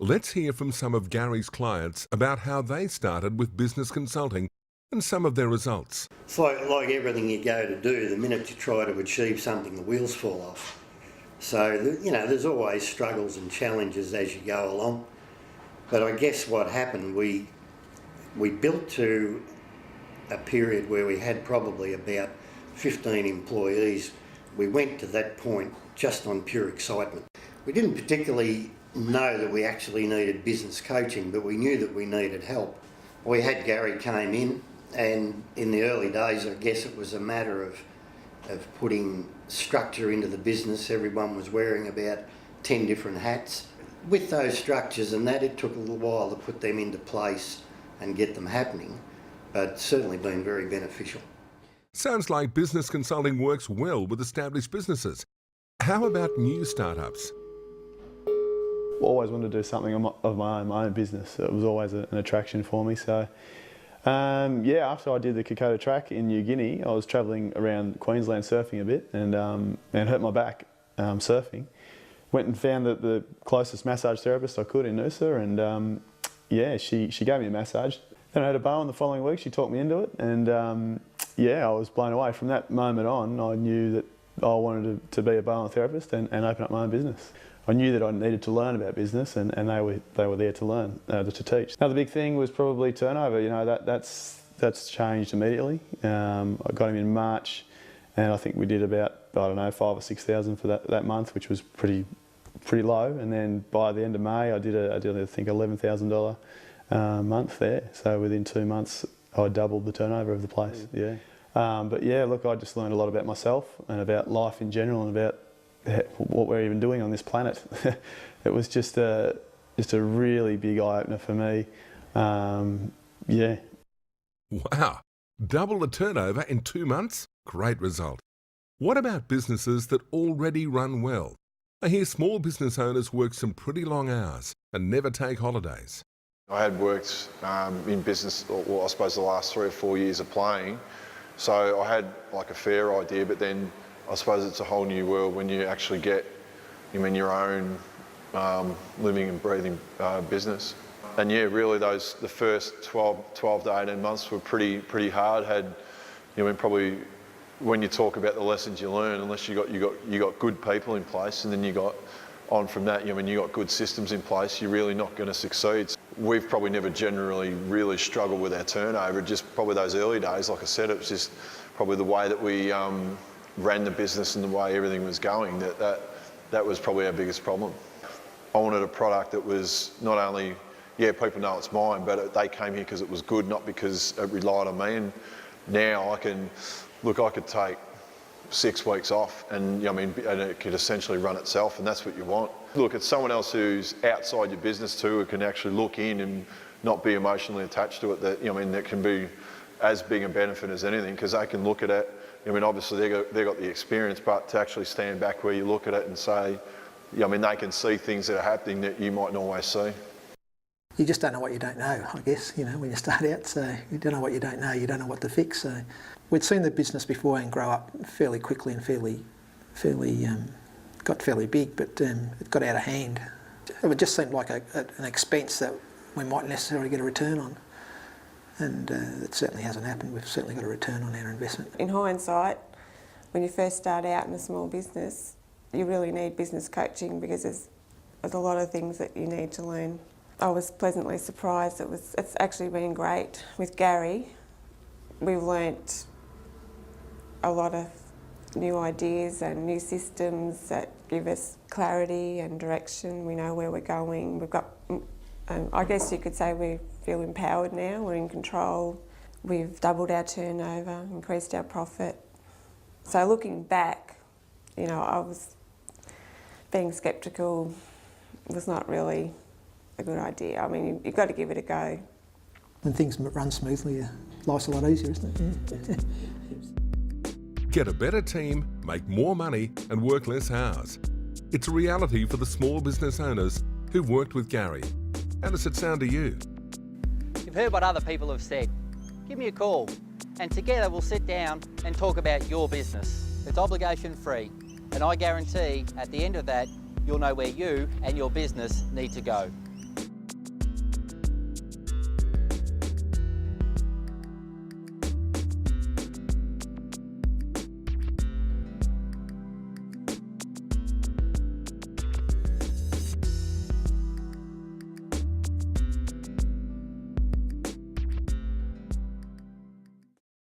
Let's hear from some of Gary's clients about how they started with business consulting and some of their results. It's like everything you go to do, the minute you try to achieve something, the wheels fall off. So, there's always struggles and challenges as you go along. But I guess what happened, we built to a period where we had probably about 15 employees. We went to that point just on pure excitement. We didn't particularly know that we actually needed business coaching, but we knew that we needed help. We had Gary came in, and in the early days, I guess it was a matter of putting structure into the business. Everyone was wearing about 10 different hats. With those structures and that, it took a little while to put them into place and get them happening, but certainly been very beneficial. Sounds like business consulting works well with established businesses. How about new startups? Always wanted to do something of my own business. It was always an attraction for me. So, after I did the Kokoda track in New Guinea, I was travelling around Queensland surfing a bit and hurt my back surfing. Went and found the closest massage therapist I could in Noosa, and she gave me a massage. Then I had a Bowen the following week. She talked me into it, and I was blown away. From that moment on, I knew that I wanted to be a Bowen therapist and open up my own business. I knew that I needed to learn about business, and they were there to learn, to teach. Another big thing was probably turnover. That's changed immediately. I got him in March, and I think we did about 5,000 or 6,000 for that month, which was pretty low. And then by the end of May, I did I think $11,000 month there. So within 2 months, I doubled the turnover of the place. Yeah. I just learned a lot about myself and about life in general and about what we're even doing on this planet. It was just a really big eye-opener for me. Wow, double the turnover in 2 months? Great result. What about businesses that already run well? I hear small business owners work some pretty long hours and never take holidays. I had worked in business, I suppose the last 3 or 4 years of playing, so I had like a fair idea, but then I suppose it's a whole new world when you actually get your own living and breathing business. And really the first 12 to 18 months were pretty hard. Probably when you talk about the lessons you learn, unless you got good people in place, and then you got on from that, you got good systems in place, you're really not going to succeed. We've probably never generally really struggled with our turnover. Just probably those early days, like I said, it was just probably the way that we ran the business and the way everything was going, that was probably our biggest problem. I wanted a product that was not only, people know it's mine, but they came here because it was good, not because it relied on me. And now I could take 6 weeks off and it could essentially run itself, and that's what you want. Look, it's someone else who's outside your business too, who can actually look in and not be emotionally attached to it, that can be as big a benefit as anything, because they can look at it. Obviously they got the experience, but to actually stand back where you look at it and say, they can see things that are happening that you mightn't always see. You just don't know what you don't know, I guess, when you start out. So you don't know what you don't know, you don't know what to fix. So we'd seen the business before and grow up fairly quickly and got fairly big, but it got out of hand. It just seemed like an expense that we mightn't necessarily get a return on. And it certainly hasn't happened. We've certainly got a return on our investment. In hindsight, when you first start out in a small business, you really need business coaching because there's a lot of things that you need to learn. I was pleasantly surprised. It's actually been great. With Gary, we've learnt a lot of new ideas and new systems that give us clarity and direction. We know where we're going. We've got, I guess you could say we feel empowered now. We're in control. We've doubled our turnover, increased our profit. So looking back, I was being sceptical. Was not really a good idea. You've got to give it a go. When things run smoothly, life's a lot easier, isn't it? Yeah. Get a better team, make more money and work less hours. It's a reality for the small business owners who've worked with Gary. How does it sound to you? You've heard what other people have said. Give me a call and together we'll sit down and talk about your business. It's obligation free, and I guarantee at the end of that you'll know where you and your business need to go.